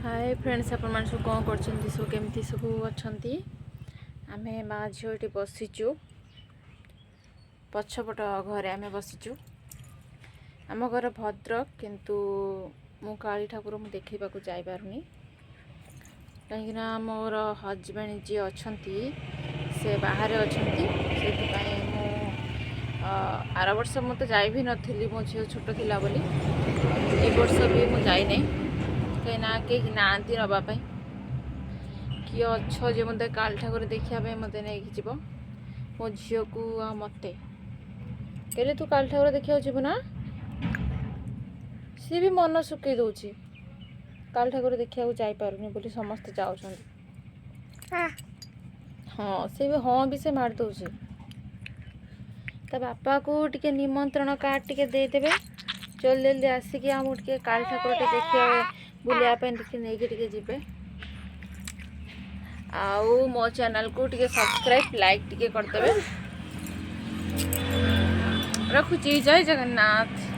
Hi friends, आपण सब कौन कर सब केमती सब अच्छा आम माँ झील ये बसीचु पछपट घरे आम बसीचु। आम घर भद्रक किंतु मु काली ठाकुर मु देखा जापारुनी कहीं मोर हजबैंड जी अच्छा से बाहर अच्छा से आर वर्ष मु तो जाई भी नी मो झील छोट थिला बोली ए वर्ष भी मु जाई नहीं कहीं कहीं नाती नापी किए अच्छ जे मत काली ठाकुर देखा मत नहीं जीव मो झी को मत कहले तू काली ठाकुर देखा जीव ना सी भी मन सुखी दौर काली ठाकुर देखा जापारुनी बोली समस्ते जाऊँ। हाँ सी भी हाँ भी से मार दौर ता बापा को टिके निमंत्रण कार्ड टिके देदेवे जल्दी जल्दी आसिक आम टे काली ठाकुर देखा बुलायापी नहीं जीवे आउ मो चैनल को टिके सब्सक्राइब लाइक टिके करदेवे। रखुची। जय जगन्नाथ।